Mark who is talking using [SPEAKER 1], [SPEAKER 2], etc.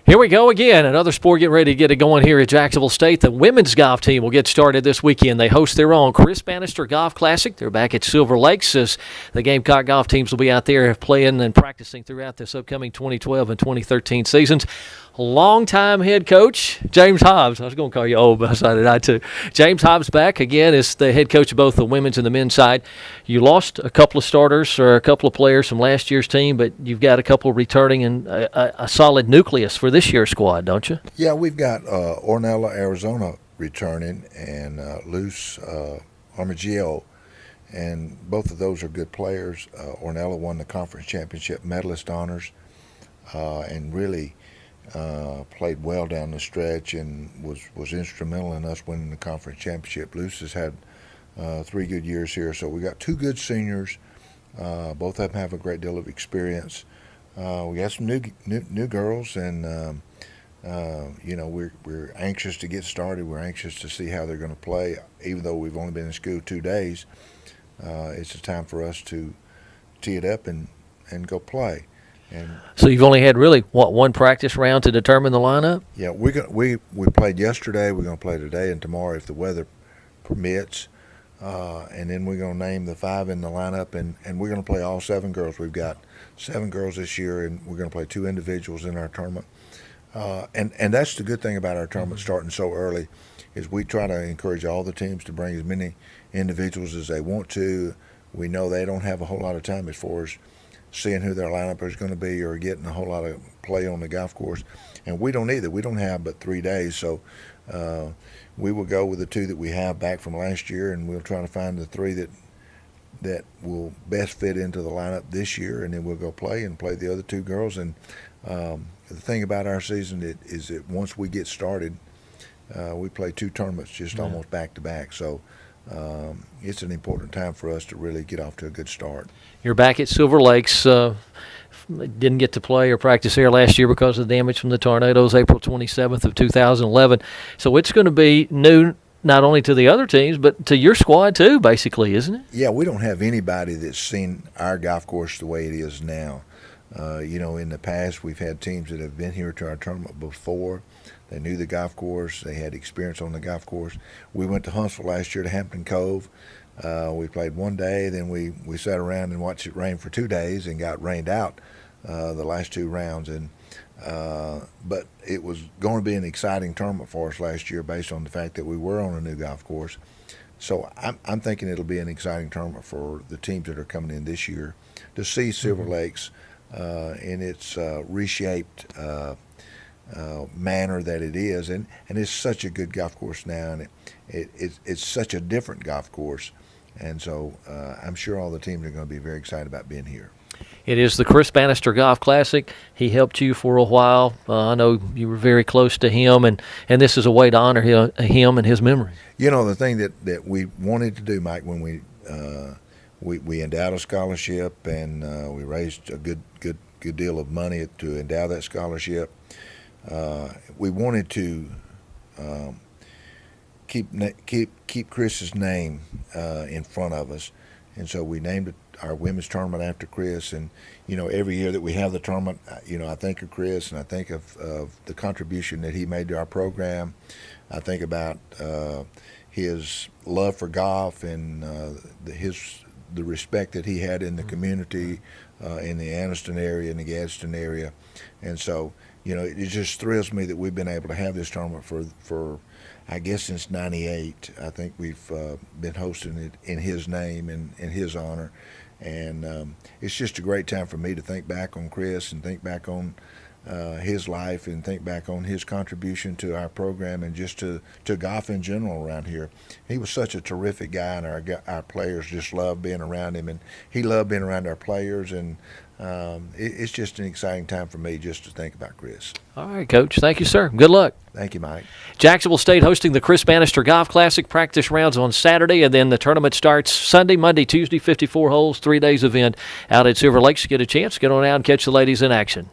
[SPEAKER 1] Here we go again. Another sport getting ready to get it going here at Jacksonville State. The women's golf team will get started this weekend. They host their own Chris Bannister Golf Classic. They're back at Silver Lakes as the Gamecock golf teams will be out there playing and practicing throughout this upcoming 2012 and 2013 seasons. Longtime head coach, James Hobbs. I was going to call you old, but I decided not to. James Hobbs back again as the head coach of both the women's and the men's side. You lost a couple of starters or a couple of players from last year's team, but you've got a couple returning and a solid nucleus for this year's squad, don't you?
[SPEAKER 2] Yeah, we've got Ornella, Arizona returning and Luz Armagio, and both of those are good players. Ornella won the conference championship medalist honors and really played well down the stretch and was instrumental in us winning the conference championship. Luz has had 3 good years here, so we got 2 good seniors. Both of them have a great deal of experience. We got some new girls, and we're anxious to get started. We're anxious to see how they're going to play. Even though we've only been in school 2 days, it's a time for us to tee it up and go play.
[SPEAKER 1] So you've only had really, one practice round to determine the lineup?
[SPEAKER 2] Yeah, we played yesterday. We're going to play today and tomorrow if the weather permits. And then we're going to name the 5 in the lineup, and we're going to play all 7 girls. We've got 7 girls this year, and we're going to play 2 individuals in our tournament. And that's the good thing about our tournament starting so early is we try to encourage all the teams to bring as many individuals as they want to. We know they don't have a whole lot of time as far as seeing who their lineup is going to be or getting a whole lot of play on the golf course. And we don't either. We don't have but 3 days. So we will go with the 2 that we have back from last year, and we'll try to find the 3 that will best fit into the lineup this year, and then we'll go play the other 2 girls. And the thing about our season is that once we get started, we play 2 tournaments just almost back-to-back. So it's an important time for us to really get off to a good start.
[SPEAKER 1] You're back at Silver Lakes. Didn't get to play or practice here last year because of the damage from the tornadoes, April 27th of 2011. So it's going to be new not only to the other teams, but to your squad too, basically, isn't it?
[SPEAKER 2] Yeah, we don't have anybody that's seen our golf course the way it is now. In the past, we've had teams that have been here to our tournament before. They knew the golf course. They had experience on the golf course. We went to Huntsville last year to Hampton Cove. We played 1 day, then we sat around and watched it rain for 2 days and got rained out the last 2 rounds. But it was going to be an exciting tournament for us last year based on the fact that we were on a new golf course. So I'm thinking it'll be an exciting tournament for the teams that are coming in this year to see Silver Lakes in its reshaped manner that it is, and it's such a good golf course now, and it's such a different golf course, and so I'm sure all the teams are going to be very excited about being here.
[SPEAKER 1] It is the Chris Bannister Golf Classic. He helped you for a while. I know you were very close to him, and this is a way to honor him and his memory.
[SPEAKER 2] The thing that we wanted to do, Mike, when we endowed a scholarship, and we raised a good deal of money to endow that scholarship. We wanted to keep Chris's name in front of us, and so we named our women's tournament after Chris. And every year that we have the tournament, I think of Chris, and I think of the contribution that he made to our program. I think about his love for golf and the respect that he had in the community, in the Anniston area and the Gadsden area. And so, it just thrills me that we've been able to have this tournament for I guess since '98. I think we've been hosting it in his name and in his honor. And it's just a great time for me to think back on Chris and think back on his life and think back on his contribution to our program and just to golf in general around here. He was such a terrific guy, and our players just loved being around him, and he loved being around our players. And it's just an exciting time for me just to think about Chris.
[SPEAKER 1] All right, Coach. Thank you, sir. Good luck.
[SPEAKER 2] Thank you, Mike.
[SPEAKER 1] Jacksonville State hosting the Chris Bannister Golf Classic. Practice rounds on Saturday, and then the tournament starts Sunday, Monday, Tuesday, 54 holes, 3 days event out at Silver Lakes. Get a chance, get on out and catch the ladies in action.